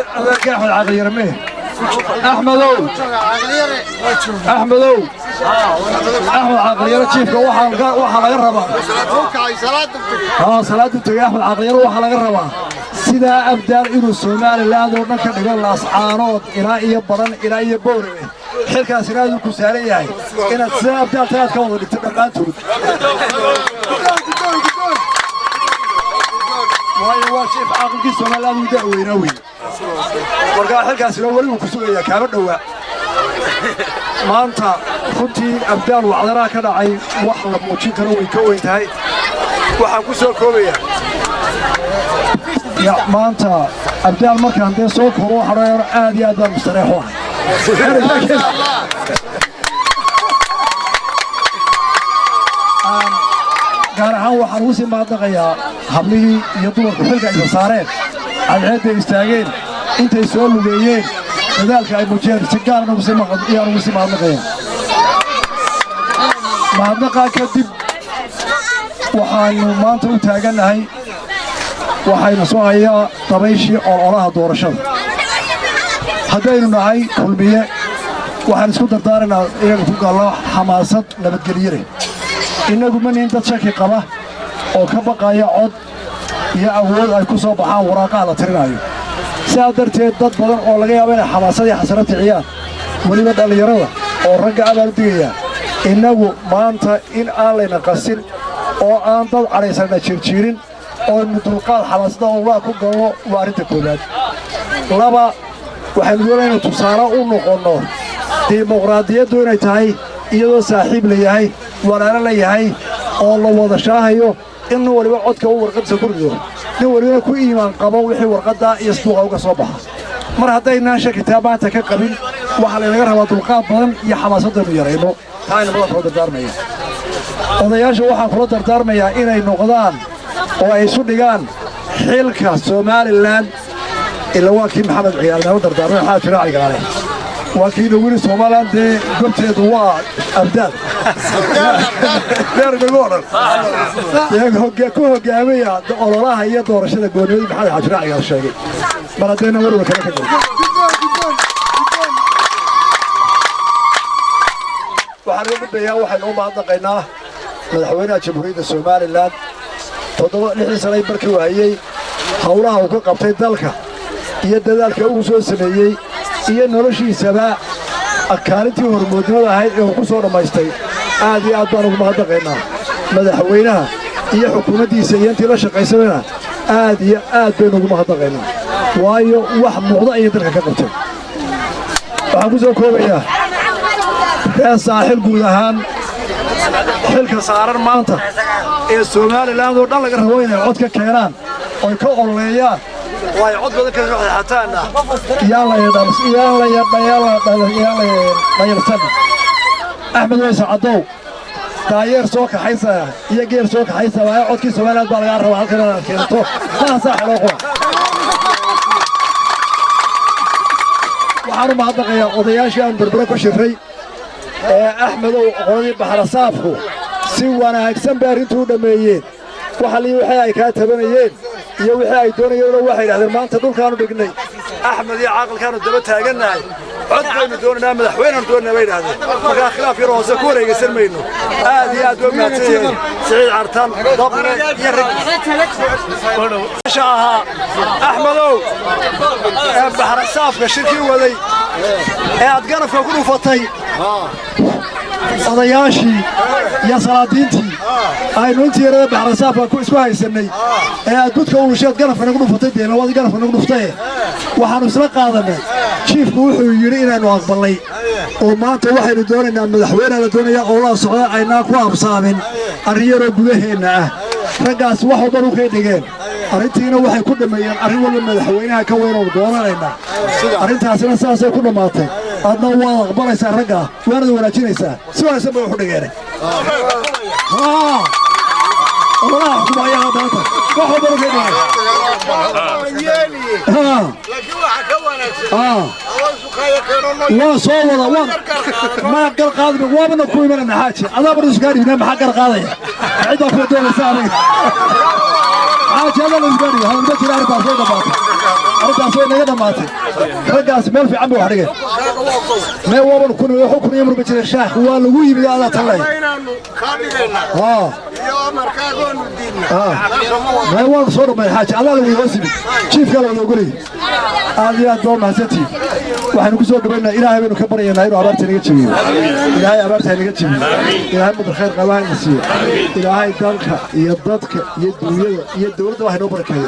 أحمد عقل يرميه أحمدو أحمد عقل يرى شيفك وحا لغا ربا صلاة تجي أحمد عقل يرى وحا لغا ربا سيدا أبدال إنو الصومالي لا دور نكا دغال الأسعانات إلى بران إلى بوري حلكا سيرادو كساري هاي إن سيدا أبدال تلات كوضا لتبقى تود waa sheef aqalkii Soomaaliland uu daaweynaa weey marka halkaas loo wali ku sugaya kaaba dhawa maanta runtii abdaal wacdara ka dhacay wax la muujin karo way ka weyn tahay waxaan ku soo koobaya ya maanta abdaal markaan dee soo koro xareer aad iyo aad baan mustariix gaar ahaan waxaan ugu sii maadnaqayaa hablihii iyo dumarku xilka ay saareen cadceedda istaageen intay soo lugeeyeen dadaalka ay muujiyeen si gaarna ugu sii maadnaqaya mahadnaqaa kadib waxaanu maanta u taagannahay waxaynu soo hayaa dabayshii ololaha doorashada haddaynu nahay kulmiye waxaan isku dardaaraynaa inaanu ku galno xamaasad nabadgelye leh innagu ma nihin dad shaki qaba oo ka baqaya cod iyo awood ay ku soo baxaan waraaqaha la tirinayo sidaa darteed dad badan oo laga yaabo inay xamaasadii xasarad kiciyaan weliba dhallinyarada oo ragga abaan u digayaa innagu maanta in aan layna qasin oo aan dad cadhaysana jirjiirin oo dulqaad xamaasada olaa ku galno waa arrinta koowaad laba waxaynu doonayna tusaale u noqonno dimuqraadiyaddu inay tahay iyadoo saaxiib la yahay walaalo la yahay oo la wada shaahayo in waliba codka uu warqadda ku rido nin waliba ku iimaan qabo wixii warqadda iyo suuqa uga soo baxa mar haddaynaan shakitaa maanta ka qabin waxaa laynaga rabaa dulqaad badan iyo xamaasadaynu yarayno taayna badan kula dardaarmaya odayaasha waxaan kula dardaarmayaa inay noqdaan oo ay isu dhigaan xilka Somaliland ila waa kii maxamed ciyaarnimo dardaarmay waxaa jira cigaale وكيل وين سومالان دي قلت دوا أبدال دير نقول يا كوه جامية الله هي دور شذا قولي بحال عشرة على الشيء مرتين مرة كذا كذا وحرب الدنيا واحد بعض قناه مدحونا جمهورية سومالان تضوء لحين سنة بركوا هي حولها وكقبتي ذلك يد ذلك أوسو سنية iyo noloshiisaba akaalintii hormoodnimada ahayd ee uu ku soo dhammaystay aad iyo aad baan ugu mahadnaqaynaa madaxweynaha iyo xukuumaddiisa iyo intii la shaqaysanayna aad iyo aad baynu ugu mahadnaqaynaa waayo wax muuqda ayay dalka ka qabteen waxaan ku soo koobayaa reer saaxil guud ahaan xilka saaran maanta ee Somaliland oo dhan laga rabo inay cod ka keenaan oo ka ololeeyaan واي عضو ذكر حتانا يلا يا درس يلا سنة أحمد ويس عضو تاير سوق حيسة يجير سوق حيسة ويقعد كي سوالات بالغار وهالكلام كيرتو ما صح الأخوة وحرم هذا يا قضياش أن بربرك وشري أحمد وقضي بحر صافه سوانا أكسم بارنتو دميين وحلي وحي كاتبنيين iyo wixii ay doonayeen waxay yiraahdeen maanta dhulkaanu dhignay Axmed iyo Caaqil kaanu daba taaganahay cod baynu doonaynaa madaxweynaha doonayna way yiraahdeen marka khilaaf yar oo soo wareegaysan mayno aad iyo aad u mahadsanyihiin Saciid Cartan dabne iyo rag shaaha Axmedow bahar saafka shirkii waday ee aad ganafka ku dhufatay odayaashii iyo salaadiintii aynu intii yarada bahar saafka ku isku haysanay ee aad dadka u sheed ganafka nagu dhufatay deena wadi ganafka nagu dhuftay waxaanu isla qaadanay chiefku wuxuu yiri inaanu aqbalay oo maanta waxaynu doonaynaa madaxweynaha la doonayaa oo la socda aynaa ku absaamin ariyaro gudaheena ah raggaas wax walba u ka dhigeen arrintiina waxay ku dhameeyeen arrin walba madaxweynaha ka weyn oo doonayna arrintaasina saasay ku dhamaatay adna waa aqbalaysaa ragga waana wanaajinaysaa si wanaagsan bay u dhigeen والله حكومة باطل وحضر كده لا صور ما قال قاضي وابن كوي من حاجه انا برس قاري من حق قاضي عيده في دول ساري حاجه انا الاسباني هذا ما ترى 4 باطل 4 وين قدام ماتي رجع سمال في عمو حرقة ما هو من كل يحكم يمر بتر الشيخ هو لوي بهذا طلع ما هو صور من الحاج الله لو يوسف كيف قالوا يقولي هذه دوم حسنتي waxaan ku soo dhaweynaa ilaahay baynu ka baryaynaa inuu abaarta naga jabiyo ilaahay abaarta naga jabiyo ilaahay muddo khayr qabaan siiyo ilaahay dalka iyo dadka iyo dunyada iyo dawladda wax inoo barakeeyo